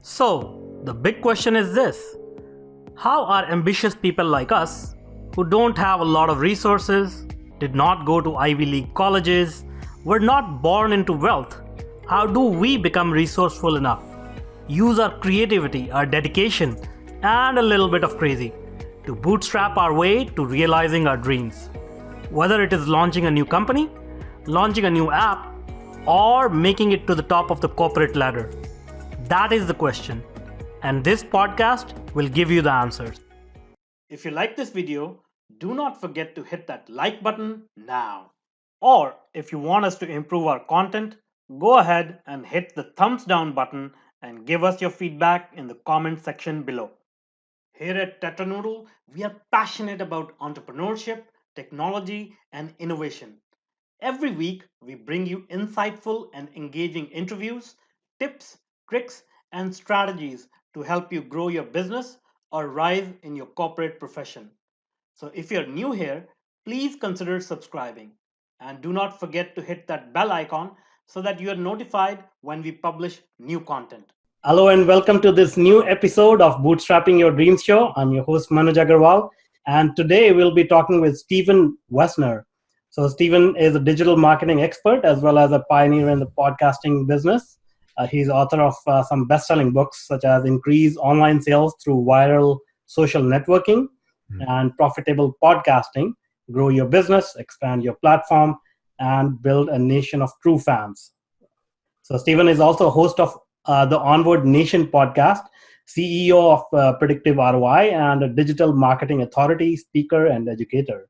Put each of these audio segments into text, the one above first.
So, the big question is this: how are ambitious people like us, who don't have a lot of resources, did not go to Ivy League colleges, were not born into wealth, how do we become resourceful enough, use our creativity, our dedication, and a little bit of crazy to bootstrap our way to realizing our dreams? Whether it is launching a new company, launching a new app, or making it to the top of the corporate ladder. That is the question, and this podcast will give you the answers. If you like this video, do not forget to hit that like button now. Or if you want us to improve our content, go ahead and hit the thumbs down button and give us your feedback in the comment section below. Here at Tetranoodle, we are passionate about entrepreneurship, technology, and innovation. Every week, we bring you insightful and engaging interviews, tips, tricks, and strategies to help you grow your business or rise in your corporate profession. So, if you're new here, please consider subscribing. And do not forget to hit that bell icon so that you are notified when we publish new content. Hello, and welcome to this new episode of Bootstrapping Your Dreams Show. I'm your host, Manuj Aggarwal. And today we'll be talking with Stephen Woessner. So Stephen is a digital marketing expert as well as a pioneer in the podcasting business. He's author of some best-selling books such as Increase Online Sales Through Viral Social Networking and Profitable Podcasting, Grow Your Business, Expand Your Platform, and Build a Nation of True Fans. So Stephen is also a host of the Onward Nation podcast, CEO of Predictive ROI, and a digital marketing authority, speaker, and educator.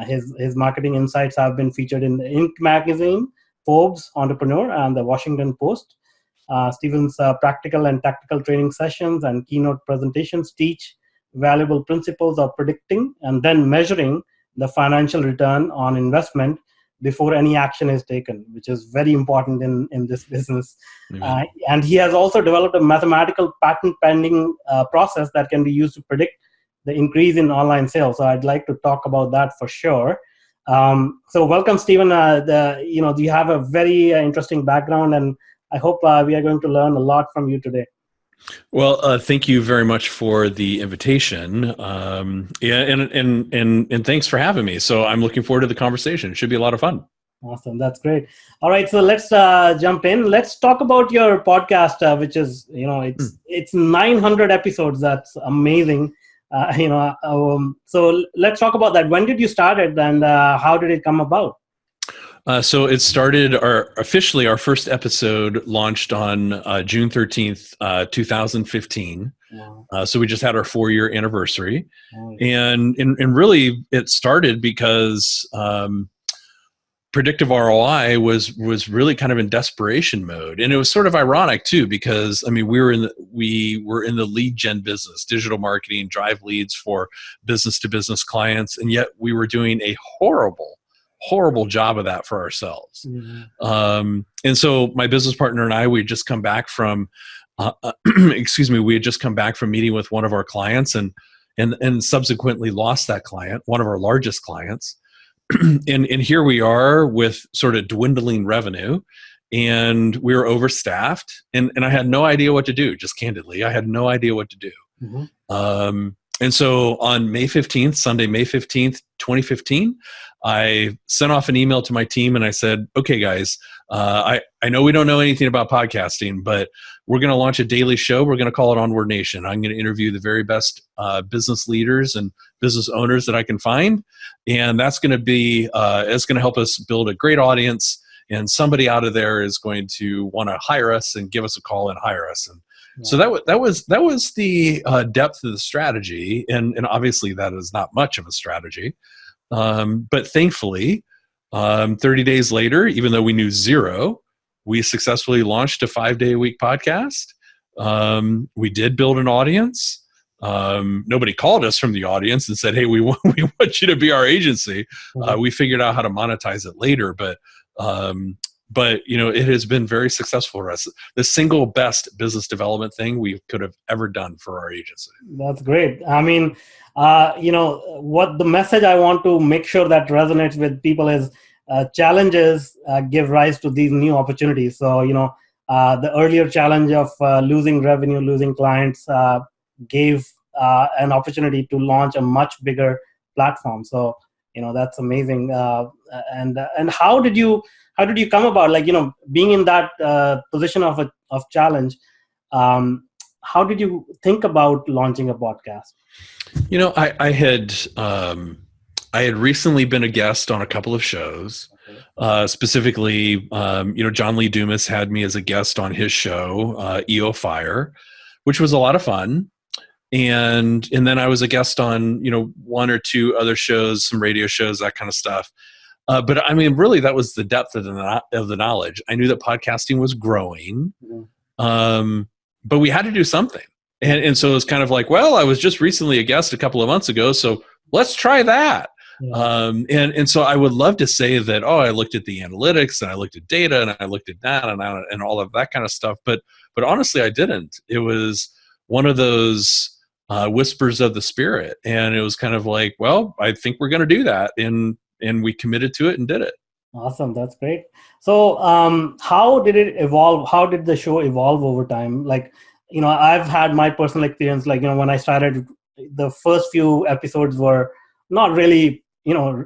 His marketing insights have been featured in the Inc. magazine, Forbes, Entrepreneur, and the Washington Post. Stephen's practical and tactical training sessions and keynote presentations teach valuable principles of predicting and then measuring the financial return on investment before any action is taken, which is very important in this business. And he has also developed a mathematical patent pending process that can be used to predict the increase in online sales. So I'd like to talk about that for sure. So welcome, Stephen. You have a very interesting background, and I hope we are going to learn a lot from you today. Well, thank you very much for the invitation. And thanks for having me. So I'm looking forward to the conversation. It should be a lot of fun. Awesome. That's great. All right. So let's jump in. Let's talk about your podcast, which is, it's 900 episodes. That's amazing. So let's talk about that. When did you start it, and how did it come about? So it started, officially our first episode launched on June 13th, 2015. Wow. So we just had our 4-year anniversary. Nice. And really it started because Predictive ROI was really kind of in desperation mode, and it was sort of ironic too, because we were in the lead gen business, digital marketing, drive leads for business to business clients, and yet we were doing a horrible job of that for ourselves. Mm-hmm. And so my business partner and I, we had just come back from meeting with one of our clients, and subsequently lost that client, one of our largest clients. And here we are with sort of dwindling revenue, and we were overstaffed, and I had no idea what to do. Just candidly, I had no idea what to do. Mm-hmm. And so on Sunday, May 15th, 2015, I sent off an email to my team and I said, okay, guys, I know we don't know anything about podcasting, but we're going to launch a daily show. We're going to call it Onward Nation. I'm going to interview the very best business leaders and business owners that I can find. And that's going to be, it's going to help us build a great audience. And somebody out of there is going to want to hire us and give us a call and hire us. And so that was the depth of the strategy. And obviously that is not much of a strategy. But thankfully, 30 days later, even though we knew zero, we successfully launched a 5-day-a-week podcast. We did build an audience. Nobody called us from the audience and said, hey, we want you to be our agency. We figured out how to monetize it later, but it has been very successful for us. The single best business development thing we could have ever done for our agency. That's great. What the message I want to make sure that resonates with people is challenges give rise to these new opportunities. So, the earlier challenge of losing revenue, losing clients, gave an opportunity to launch a much bigger platform. So that's amazing. And how did you come about, like, being in that position of challenge? How did you think about launching a podcast? I had recently been a guest on a couple of shows. Specifically, John Lee Dumas had me as a guest on his show, EO Fire, which was a lot of fun. And then I was a guest on, one or two other shows, some radio shows, that kind of stuff. But I mean, really, that was the depth of the knowledge. I knew that podcasting was growing, but we had to do something. And so it was kind of like, well, I was just recently a guest a couple of months ago, so let's try that. Yeah. And so I would love to say that, I looked at the analytics and I looked at data and I looked at that and all of that kind of stuff. But honestly, I didn't. It was one of those whispers of the spirit. And it was kind of like, well, I think we're going to do that. And we committed to it and did it. Awesome. That's great. So how did it evolve? How did the show evolve over time? Like, I've had my personal experience, like, when I started, the first few episodes were not really,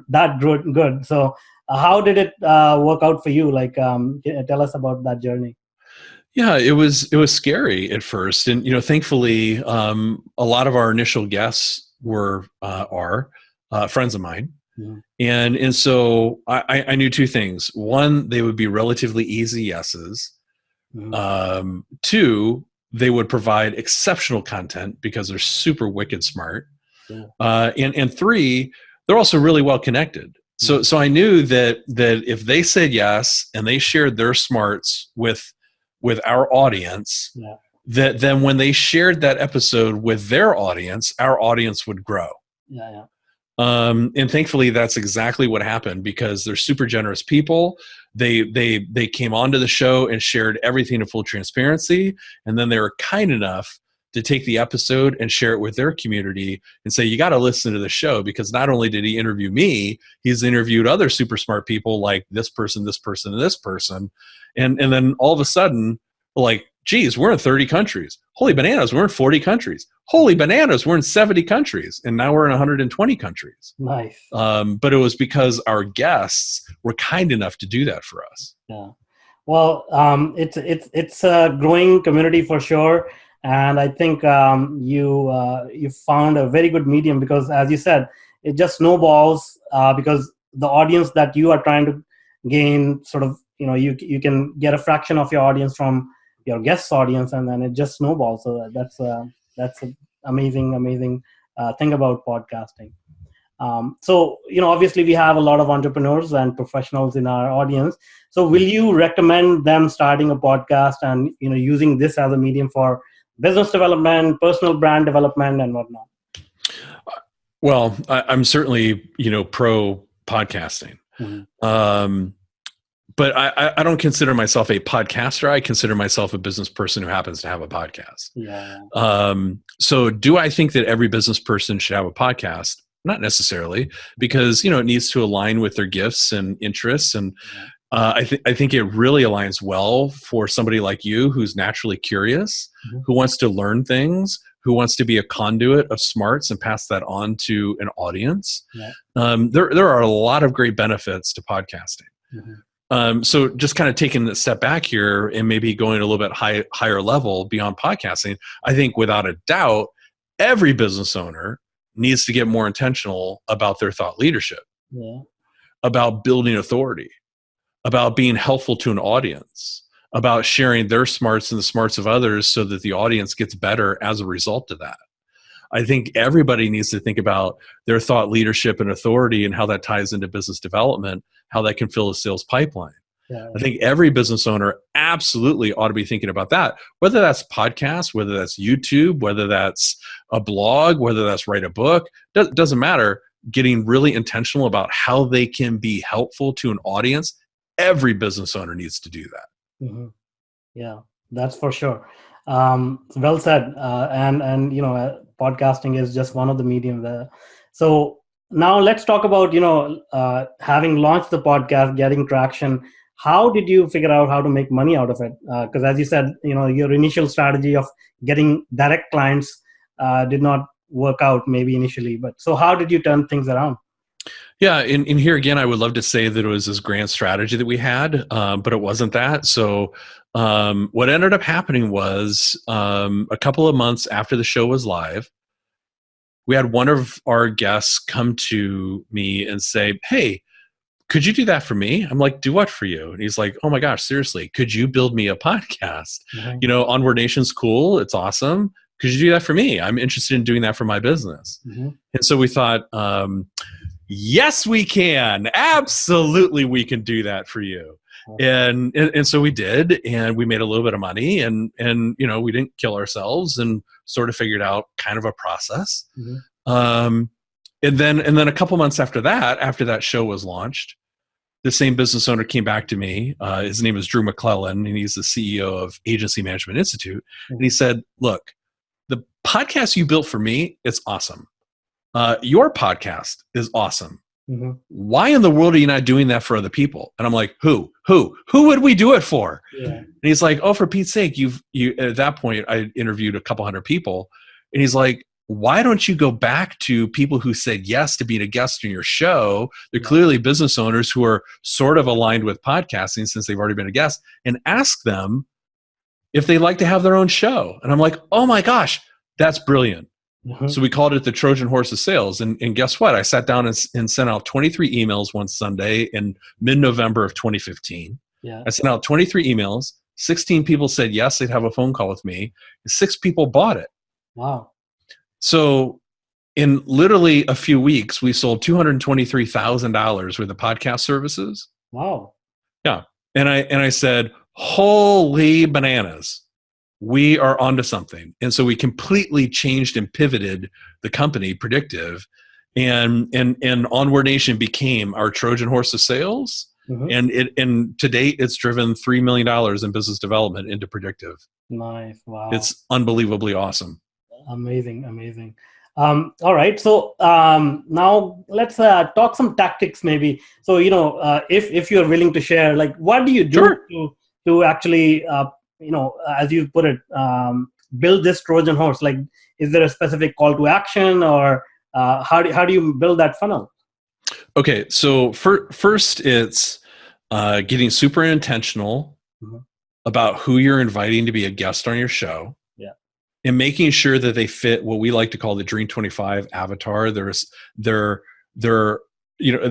that good. So how did it work out for you? Like, tell us about that journey. Yeah, it was scary at first. And, thankfully, a lot of our initial guests were friends of mine. Yeah. And so I knew two things. One, they would be relatively easy yeses. Mm-hmm. Two, they would provide exceptional content because they're super wicked smart. Yeah. And three, they're also really well connected. So I knew that if they said yes and they shared their smarts with our audience, yeah, that then when they shared that episode with their audience, our audience would grow. Yeah. And thankfully, that's exactly what happened, because they're super generous people. They came onto the show and shared everything in full transparency, and then they were kind enough to take the episode and share it with their community and say, you got to listen to the show, because not only did he interview me, he's interviewed other super smart people like this person, this person, and this person. And then all of a sudden, like, geez, we're in 30 countries. Holy bananas, we're in 40 countries. Holy bananas, we're in 70 countries. And now we're in 120 countries. Nice. But it was because our guests were kind enough to do that for us. Yeah. Well, it's a growing community for sure. And I think you found a very good medium, because, as you said, it just snowballs because the audience that you are trying to gain, sort of, you can get a fraction of your audience from your guest's audience, and then it just snowballs. So that's an amazing thing about podcasting. So, obviously we have a lot of entrepreneurs and professionals in our audience. So will you recommend them starting a podcast and, using this as a medium for business development, personal brand development, and whatnot? Well, I'm certainly, pro podcasting. Mm-hmm. But I don't consider myself a podcaster. I consider myself a business person who happens to have a podcast. Yeah. So do I think that every business person should have a podcast? Not necessarily, because, it needs to align with their gifts and interests. And I think it really aligns well for somebody like you who's naturally curious, mm-hmm, who wants to learn things, who wants to be a conduit of smarts and pass that on to an audience. Yeah. There are a lot of great benefits to podcasting. Mm-hmm. So just kind of taking a step back here and maybe going a little bit higher level beyond podcasting, I think without a doubt, every business owner needs to get more intentional about their thought leadership, about building authority, about being helpful to an audience, about sharing their smarts and the smarts of others so that the audience gets better as a result of that. I think everybody needs to think about their thought leadership and authority and how that ties into business development, how that can fill a sales pipeline. Yeah. I think every business owner absolutely ought to be thinking about that, whether that's podcasts, whether that's YouTube, whether that's a blog, whether that's write a book, doesn't matter. Getting really intentional about how they can be helpful to an audience. Every business owner needs to do that. Mm-hmm. Yeah, that's for sure. Well said. And podcasting is just one of the medium there. So now let's talk about, having launched the podcast, getting traction. How did you figure out how to make money out of it? Because as you said, your initial strategy of getting direct clients did not work out maybe initially. But so how did you turn things around? Yeah, in here again, I would love to say that it was this grand strategy that we had, but it wasn't that. So what ended up happening was a couple of months after the show was live, we had one of our guests come to me and say, "Hey, could you do that for me?" I'm like, "Do what for you?" And he's like, "Oh my gosh, seriously, could you build me a podcast? Mm-hmm. Onward Nation's cool. It's awesome. Could you do that for me? I'm interested in doing that for my business." Mm-hmm. And so we thought, yes, we can. Absolutely, we can do that for you. And so we did, and we made a little bit of money, and we didn't kill ourselves, and sort of figured out kind of a process. Mm-hmm. And then a couple months after that show was launched, the same business owner came back to me. His name is Drew McClellan, and he's the CEO of Agency Management Institute. Mm-hmm. And he said, "Look, the podcast you built for me, it's awesome. Your podcast is awesome. Mm-hmm. Why in the world are you not doing that for other people?" And I'm like, Who would we do it for? Yeah. And he's like, "Oh, for Pete's sake, you at that point, I interviewed a couple hundred people." And he's like, "Why don't you go back to people who said yes to being a guest on your show? They're clearly business owners who are sort of aligned with podcasting since they've already been a guest, and ask them if they'd like to have their own show." And I'm like, "Oh my gosh, that's brilliant." Mm-hmm. So we called it the Trojan Horse of Sales. And guess what? I sat down and sent out 23 emails one Sunday in mid-November of 2015. Yeah. I sent out 23 emails. 16 people said yes, they'd have a phone call with me. 6 people bought it. Wow. So in literally a few weeks, we sold $223,000 worth of podcast services. Wow. Yeah. And I said, holy bananas. We are onto something. And so we completely changed and pivoted the company, Predictive, and Onward Nation became our Trojan horse of sales. Mm-hmm. And to date, it's driven $3 million in business development into Predictive. Nice. Wow. It's unbelievably awesome. Amazing. All right. So now let's talk some tactics maybe. So, if you're willing to share, like, what do you do Sure. to actually, as you put it, build this Trojan horse? Like, is there a specific call to action, or how do you build that funnel? Okay. So first it's getting super intentional mm-hmm. about who you're inviting to be a guest on your show. Yeah. And making sure that they fit what we like to call the Dream 25 avatar. They're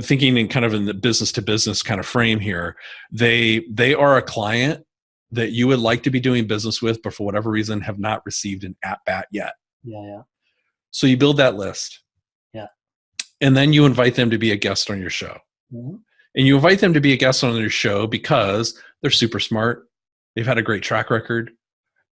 thinking in kind of in the business to business kind of frame here. They are a client that you would like to be doing business with, but for whatever reason have not received an at-bat yet. Yeah. So you build that list. Yeah. And then you invite them to be a guest on your show. Mm-hmm. And you invite them to be a guest on your show because they're super smart. They've had a great track record.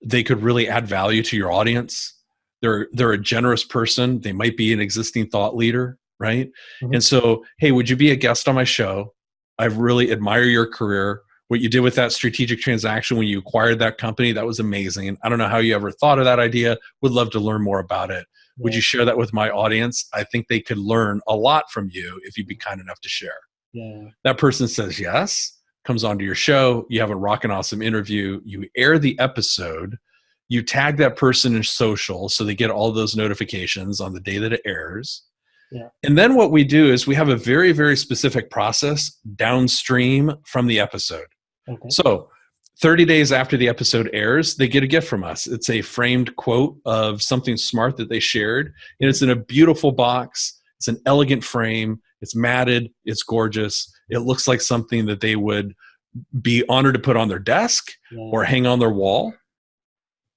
They could really add value to your audience. They're a generous person. They might be an existing thought leader, right? Mm-hmm. And so, hey, would you be a guest on my show? I really admire your career. What you did with that strategic transaction when you acquired that company, that was amazing. I don't know how you ever thought of that idea. Would love to learn more about it. Yeah. Would you share that with my audience? I think they could learn a lot from you if you'd be kind enough to share. Yeah. That person says yes, comes onto your show. You have a rockin' awesome interview. You air the episode. You tag that person in social so they get all those notifications on the day that it airs. Yeah. And then what we do is we have a very, very specific process downstream from the episode. Okay. So 30 days after the episode airs, they get a gift from us. It's a framed quote of something smart that they shared. And it's in a beautiful box. It's an elegant frame. It's matted. It's gorgeous. It looks like something that they would be honored to put on their desk or hang on their wall.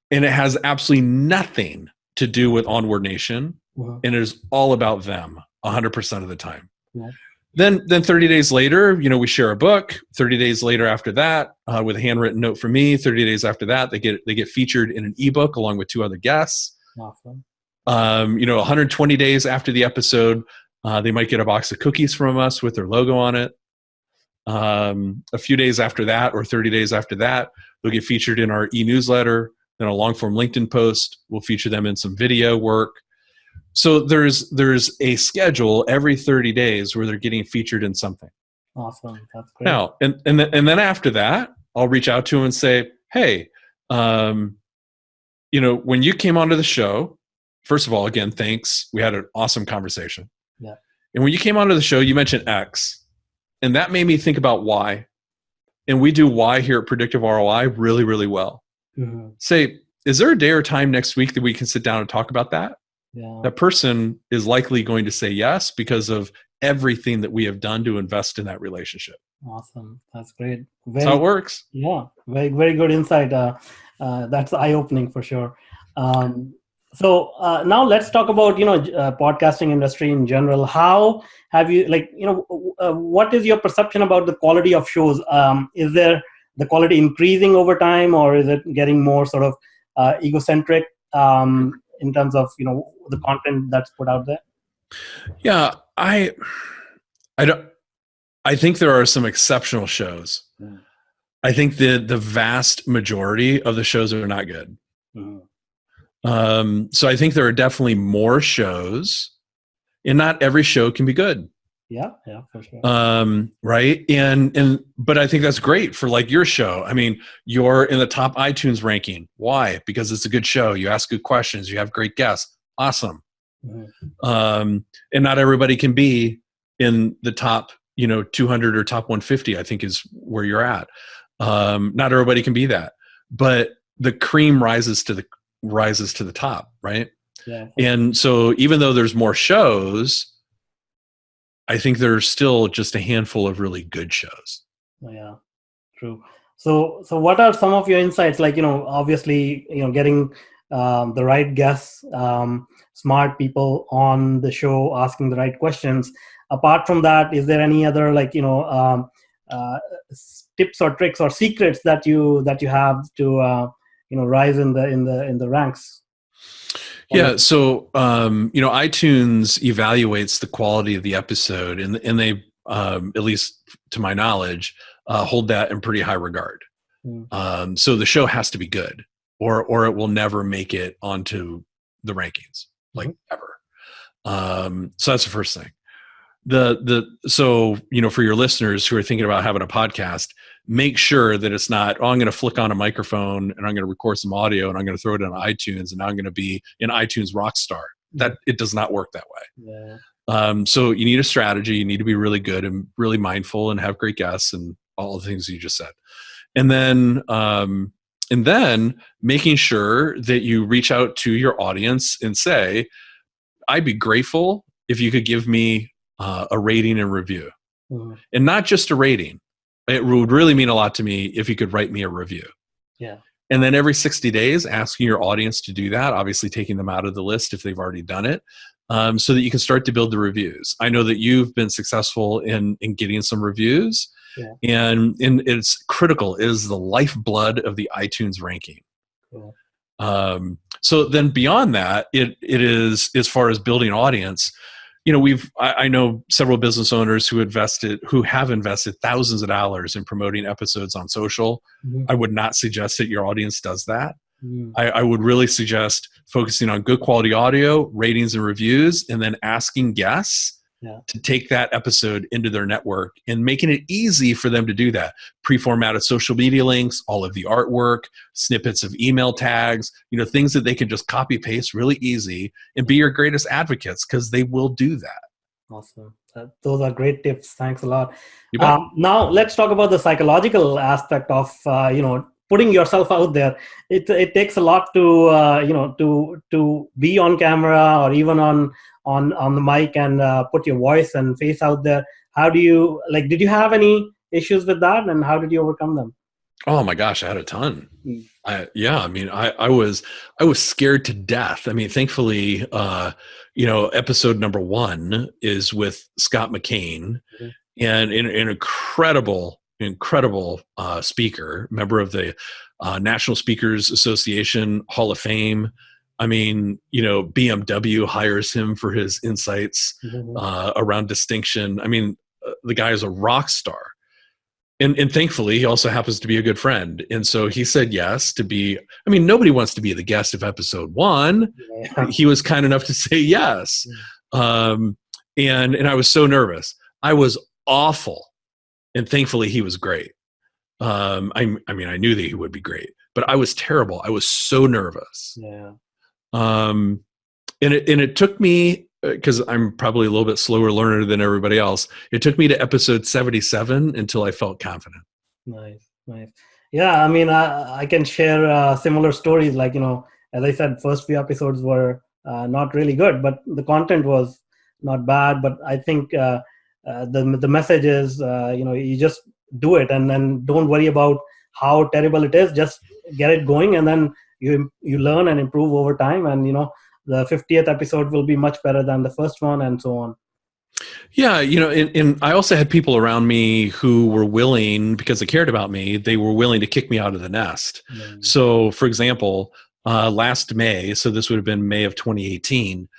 And it has absolutely nothing to do with Onward Nation. And it is all about them 100% of the time. Yeah. Then 30 days later, we share a book. 30 days later after that, with a handwritten note from me. 30 days after that, they get featured in an ebook along with 2 other guests. Awesome. 120 days after the episode, they might get a box of cookies from us with their logo on it. A few days after that, or 30 days after that, they'll get featured in our e-newsletter. Then a long-form LinkedIn post. We'll feature them in some video work. So there's a schedule every 30 days where they're getting featured in something. Awesome. That's great. Now, and then after that, I'll reach out to him and say, hey, when you came onto the show, first of all, again, thanks. We had an awesome conversation. Yeah. And when you came onto the show, you mentioned X, and that made me think about Y. And we do Y here at Predictive ROI really, really well. Mm-hmm. Say, is there a day or time next week that we can sit down and talk about that? Yeah. That person is likely going to say yes because of everything that we have done to invest in that relationship. Awesome. That's great. That's how it works. Yeah. Very, very good insight. That's eye-opening for sure. So now let's talk about, podcasting industry in general. How have you, what is your perception about the quality of shows? Is there the quality increasing over time, or is it getting more sort of egocentric in terms of, the content that's put out there? Yeah, I think there are some exceptional shows. Mm. I think the vast majority of the shows are not good. Mm. So I think there are definitely more shows, and not every show can be good. Yeah, for sure. Right. But I think that's great for like your show. I mean, you're in the top iTunes ranking. Why? Because it's a good show. You ask good questions. You have great guests. Awesome. Mm-hmm. And not everybody can be in the top, 200 or top 150, I think is where you're at. Not everybody can be that, but the cream rises to the top. Right. Yeah. And so even though there's more shows, I think there's still just a handful of really good shows. Yeah, true. So what are some of your insights? Like, obviously, getting the right guests, smart people on the show, asking the right questions. Apart from that, is there any other tips or tricks or secrets that you have to rise in the ranks? Yeah, so iTunes evaluates the quality of the episode, and they, at least to my knowledge, hold that in pretty high regard. Mm. So the show has to be good, or it will never make it onto the rankings, like ever. So that's the first thing. So for your listeners who are thinking about having a podcast, make sure that it's not, I'm going to flick on a microphone and I'm going to record some audio and I'm going to throw it on iTunes and now I'm going to be an iTunes rock star. That it does not work that way. Yeah. So you need a strategy. You need to be really good and really mindful and have great guests and all the things you just said. And then making sure that you reach out to your audience and say, I'd be grateful if you could give me a rating and review. Mm-hmm. And not just a rating. It would really mean a lot to me if you could write me a review. Yeah. And then every 60 days, asking your audience to do that, obviously taking them out of the list if they've already done it, so that you can start to build the reviews. I know that you've been successful in getting some reviews, and it's critical. It is the lifeblood of the iTunes ranking. Cool. So then beyond that, it is, as far as building audience, I know several business owners who have invested thousands of dollars in promoting episodes on social. Mm-hmm. I would not suggest that your audience does that. Mm-hmm. I would really suggest focusing on good quality audio, ratings and reviews, and then asking guests to take that episode into their network and making it easy for them to do that. Pre-formatted social media links, all of the artwork, snippets of email tags, things that they can just copy paste really easy and be your greatest advocates, because they will do that. Awesome. Those are great tips. Thanks a lot. Now let's talk about the psychological aspect of, putting yourself out there. It takes a lot to, to be on camera or even on the mic and put your voice and face out there. How do you, did you have any issues with that, and how did you overcome them? Oh my gosh, I had a ton. I was scared to death. I mean, thankfully, episode number 1 is with Scott McCain, and an incredible speaker, member of the National Speakers Association Hall of Fame. I mean, BMW hires him for his insights around distinction. I mean, the guy is a rock star. And thankfully, he also happens to be a good friend. And so he said yes to be, nobody wants to be the guest of episode 1. Yeah. He was kind enough to say yes. And I was so nervous. I was awful And thankfully he was great. I mean, I knew that he would be great, but I was terrible. I was so nervous. Yeah. And it took me, because I'm probably a little bit slower learner than everybody else. It took me to episode 77 until I felt confident. Nice, nice. Yeah, I mean, I can share similar stories. Like, as I said, first few episodes were not really good, but the content was not bad. But I think the message is, you just do it, and then don't worry about how terrible it is. Just get it going, and then you learn and improve over time. And the 50th episode will be much better than the first one, and so on. Yeah, and I also had people around me who were willing, because they cared about me, they were willing to kick me out of the nest. Mm-hmm. So, for example, last May, so this would have been May of 2018,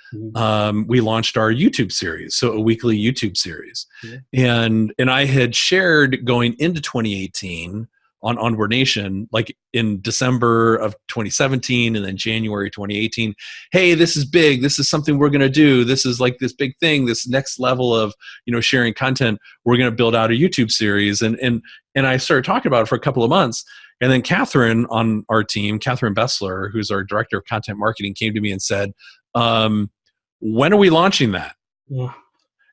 we launched our YouTube series, so a weekly YouTube series. And I had shared going into 2018 on Onward Nation, like in December of 2017 and then January 2018, hey, this is big. This is something we're going to do. This is like this big thing, this next level of, sharing content. We're going to build out a YouTube series. And I started talking about it for a couple of months. And then Catherine on our team, Catherine Bessler, who's our director of content marketing, came to me and said, when are we launching that? Yeah.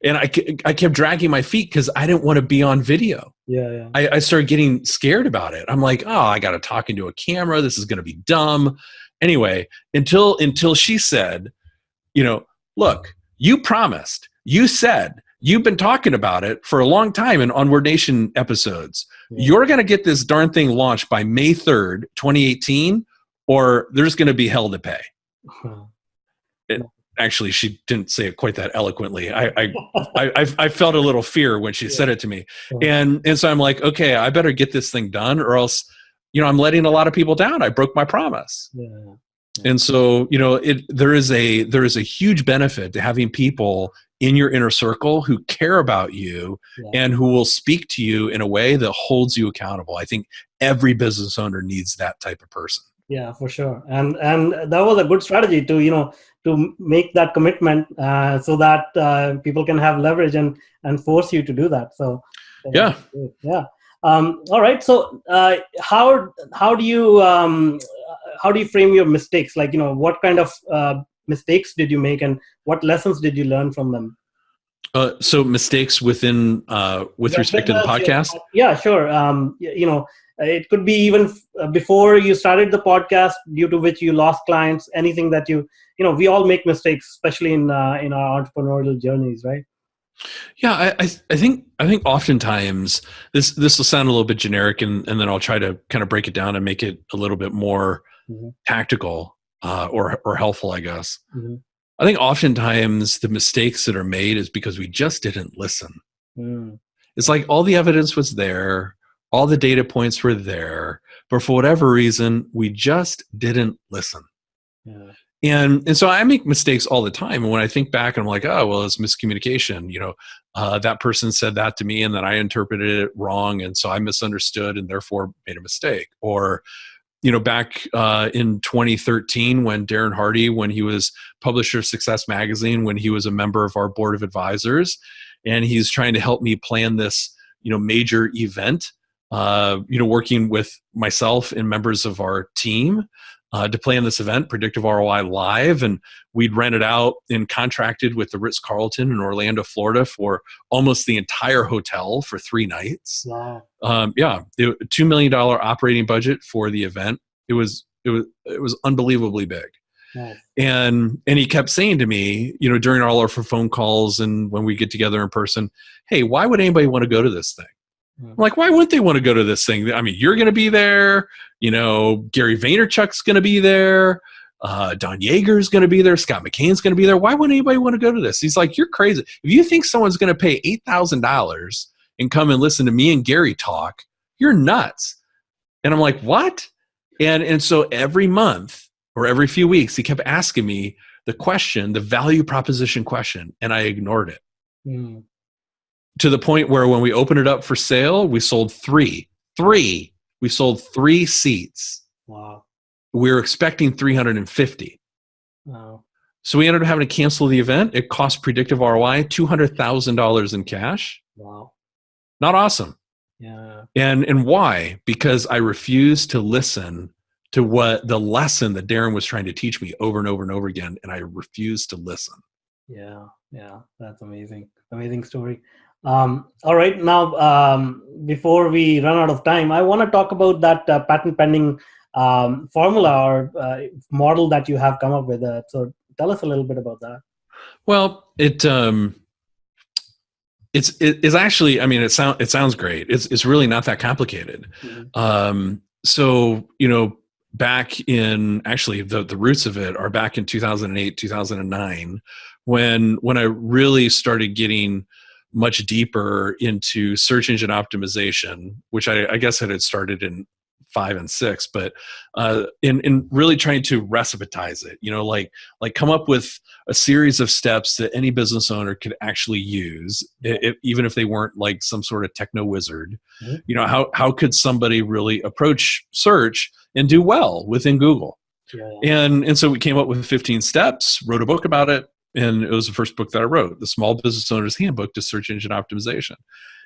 And I kept dragging my feet because I didn't want to be on video. Yeah. I started getting scared about it. I'm like, oh, I got to talk into a camera. This is going to be dumb. Anyway, until she said, look, you promised, you said, you've been talking about it for a long time in Onward Nation episodes. Yeah. You're going to get this darn thing launched by May 3rd, 2018, or there's going to be hell to pay. Actually, she didn't say it quite that eloquently. I felt a little fear when she said it to me. And so I'm like, okay, I better get this thing done, or else, I'm letting a lot of people down. I broke my promise. Yeah. And so, there is a huge benefit to having people in your inner circle who care about you and who will speak to you in a way that holds you accountable. I think every business owner needs that type of person. Yeah, for sure. And that was a good strategy to make that commitment so that people can have leverage and force you to do that. So yeah. All right. So how do you frame your mistakes? Like, what kind of mistakes did you make, and what lessons did you learn from them? So mistakes within with respect to the podcast? Yeah, sure. It could be even before you started the podcast, due to which you lost clients. Anything that we all make mistakes, especially in our entrepreneurial journeys, right? Yeah, I think oftentimes this will sound a little bit generic, and then I'll try to kind of break it down and make it a little bit more tactical or helpful, I guess. I think oftentimes the mistakes that are made is because we just didn't listen. It's like all the evidence was there, all the data points were there, but for whatever reason, we just didn't listen. Yeah. And so I make mistakes all the time. And when I think back, I'm like, oh, well, it's miscommunication. That person said that to me, and then I interpreted it wrong. And so I misunderstood and therefore made a mistake. Or, back in 2013, when Darren Hardy, when he was publisher of Success Magazine, when he was a member of our board of advisors, and he's trying to help me plan this, major event, working with myself and members of our team, to plan this event, Predictive ROI Live, and we'd rented out and contracted with the Ritz-Carlton in Orlando, Florida, for almost the entire hotel for 3 nights. Wow. $2 million operating budget for the event. It was unbelievably big. Nice. And he kept saying to me, during all our phone calls and when we get together in person, hey, why would anybody want to go to this thing? I'm like, why wouldn't they want to go to this thing? I mean, you're going to be there. Gary Vaynerchuk's going to be there. Don Yeager's going to be there. Scott McKain's going to be there. Why would anybody want to go to this? He's like, you're crazy. If you think someone's going to pay $8,000 and come and listen to me and Gary talk, you're nuts. And I'm like, what? And so every month or every few weeks, he kept asking me the question, the value proposition question, and I ignored it. To the point where when we opened it up for sale, we sold three. We sold 3 seats. Wow. We were expecting 350. Wow. So we ended up having to cancel the event. It cost Predictive ROI $200,000 in cash. Wow. Not awesome. Yeah. And why? Because I refused to listen to what the lesson that Darren was trying to teach me over and over and over again, and I refused to listen. Yeah, yeah, that's amazing. Amazing story. All right, now before we run out of time, I want to talk about that patent pending formula or model that you have come up with. So tell us a little bit about that. Well, it's actually, I mean, it sounds great. It's really not that complicated. Mm-hmm. So, back in, actually the roots of it are back in 2008, 2009, when I really started getting much deeper into search engine optimization, which I guess it had started in 5 and 6, but in really trying to reciprocitize it, like come up with a series of steps that any business owner could actually use, even if they weren't like some sort of techno wizard. Mm-hmm. How could somebody really approach search and do well within Google? Yeah. And so we came up with 15 steps, wrote a book about it, and it was the first book that I wrote, The Small Business Owner's Handbook to Search Engine Optimization.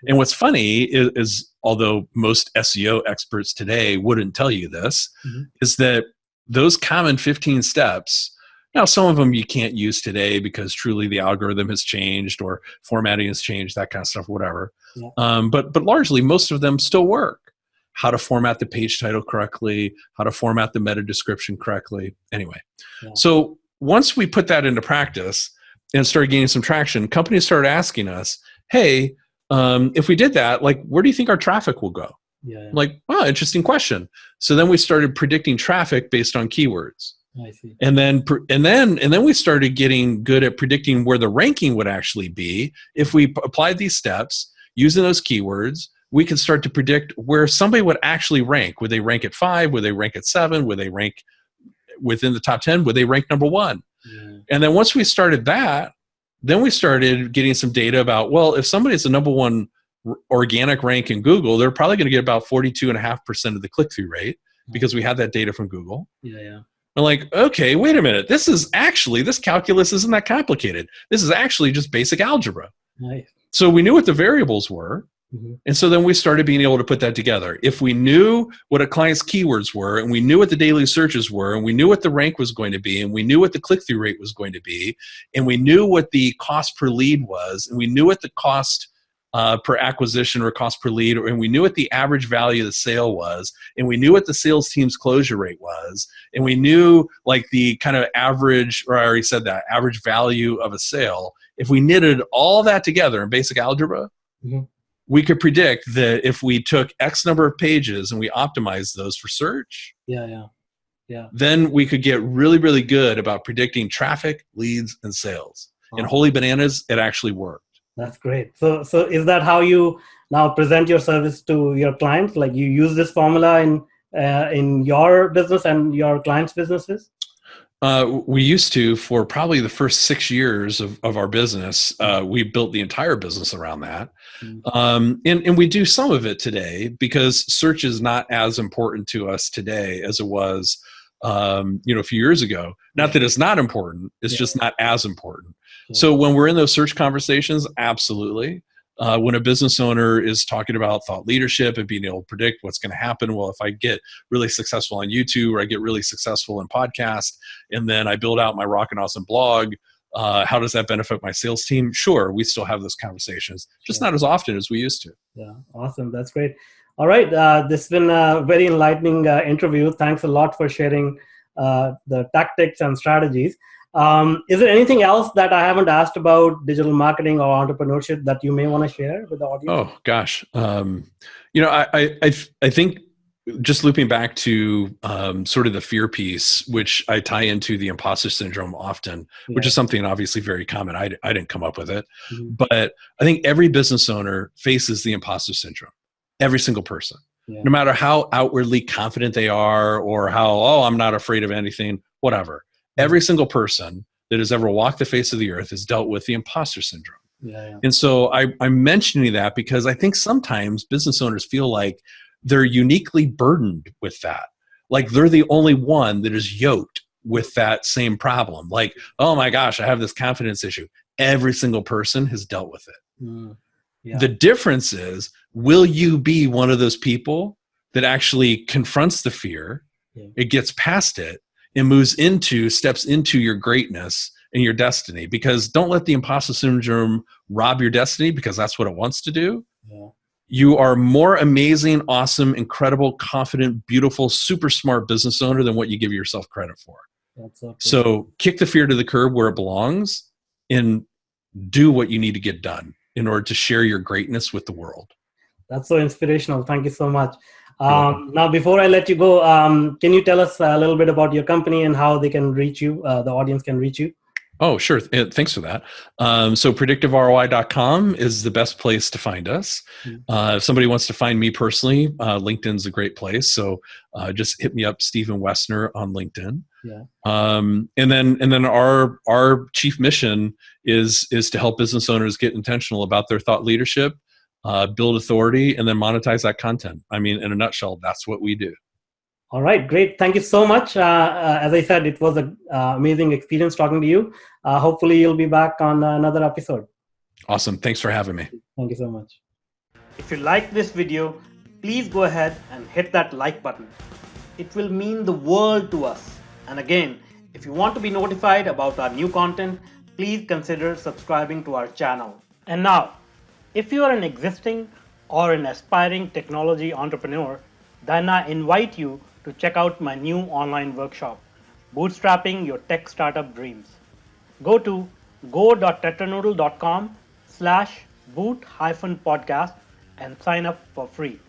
And what's funny is although most SEO experts today wouldn't tell you this, Mm-hmm. is that those common 15 steps, now some of them you can't use today because truly the algorithm has changed or formatting has changed, that kind of stuff, whatever. Yeah. But largely most of them still work. How to format the page title correctly, how to format the meta description correctly. Anyway, so once we put that into practice and started gaining some traction, companies started asking us, hey, if we did that, like, where do you think our traffic will go? Yeah. Like, wow, interesting question. So then we started predicting traffic based on keywords. I see. And then we started getting good at predicting where the ranking would actually be. If we applied these steps using those keywords, we could start to predict where somebody would actually rank. Would they rank at 5? Would they rank at 7? Would they rank within the top 10? Would they rank number 1? Yeah. And then once we started that, then we started getting some data about, well, if somebody's the number 1 organic rank in Google, they're probably going to get about 42.5% of the click-through rate because we had that data from Google. Yeah. I'm like, okay, wait a minute. This calculus isn't that complicated. This is actually just basic algebra. Nice. So we knew what the variables were. Mm-hmm. And so then we started being able to put that together. If we knew what a client's keywords were, and we knew what the daily searches were, and we knew what the rank was going to be, and we knew what the click-through rate was going to be, and we knew what the cost per lead was, and we knew what the cost per acquisition or cost per lead, and we knew what the average value of the sale was, and we knew what the sales team's closure rate was, and we knew like the kind of average, or I already said that, average value of a sale. If we knitted all that together in basic algebra, mm-hmm. we could predict that if we took X number of pages and we optimized those for search, then we could get really, really good about predicting traffic, leads, and sales. And holy bananas, it actually worked. That's great. So is that how you now present your service to your clients? Like you use this formula in your business and your clients' businesses? We used to, for probably the first 6 years of our business, we built the entire business around that. And we do some of it today because search is not as important to us today as it was, a few years ago. Not that it's not important, it's just not as important. So when we're in those search conversations, absolutely. When a business owner is talking about thought leadership and being able to predict what's going to happen, well, if I get really successful on YouTube or I get really successful in podcast, and then I build out my Rockin' Awesome blog, how does that benefit my sales team? Sure, we still have those conversations, just not as often as we used to. Yeah, awesome. That's great. All right. This has been a very enlightening interview. Thanks a lot for sharing the tactics and strategies. Is there anything else that I haven't asked about digital marketing or entrepreneurship that you may want to share with the audience? Oh gosh, I think just looping back to sort of the fear piece, which I tie into the imposter syndrome often, which is something obviously very common. I didn't come up with it, but I think every business owner faces the imposter syndrome. Every single person, no matter how outwardly confident they are or how, I'm not afraid of anything, whatever. Every single person that has ever walked the face of the earth has dealt with the imposter syndrome. And so I'm mentioning that because I think sometimes business owners feel like they're uniquely burdened with that. Like they're the only one that is yoked with that same problem. Like, oh my gosh, I have this confidence issue. Every single person has dealt with it. The difference is will you be one of those people that actually confronts the fear, it gets past it, and steps into your greatness and your destiny? Because don't let the imposter syndrome rob your destiny, because that's what it wants to do. You are more amazing, awesome, incredible, confident, beautiful, super smart business owner than what you give yourself credit for. So kick the fear to the curb where it belongs and do what you need to get done in order to share your greatness with the world. That's so inspirational. Thank you so much. Now, before I let you go, can you tell us a little bit about your company and how they can reach you, the audience can reach you? Oh, sure. Thanks for that. So predictiveroi.com is the best place to find us. If somebody wants to find me personally, LinkedIn's a great place. So just hit me up, Stephen Woessner on LinkedIn. And then our chief mission is to help business owners get intentional about their thought leadership, build authority, and then monetize that content. I mean, in a nutshell, that's what we do. All right, great. Thank you so much. As I said, it was an amazing experience talking to you. Hopefully, you'll be back on another episode. Awesome. Thanks for having me. Thank you so much. If you like this video, please go ahead and hit that like button. It will mean the world to us. And again, if you want to be notified about our new content, please consider subscribing to our channel. And now, if you are an existing or an aspiring technology entrepreneur, then I invite you to check out my new online workshop, Bootstrapping Your Tech Startup Dreams. Go to go.tetranoodle.com/boot-podcast and sign up for free.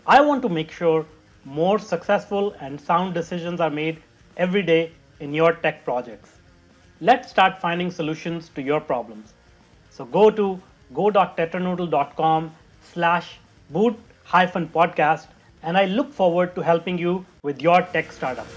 I want to make sure more successful and sound decisions are made every day in your tech projects. Let's start finding solutions to your problems. So go to go.tetranoodle.com/boot-podcast, and I look forward to helping you with your tech startup.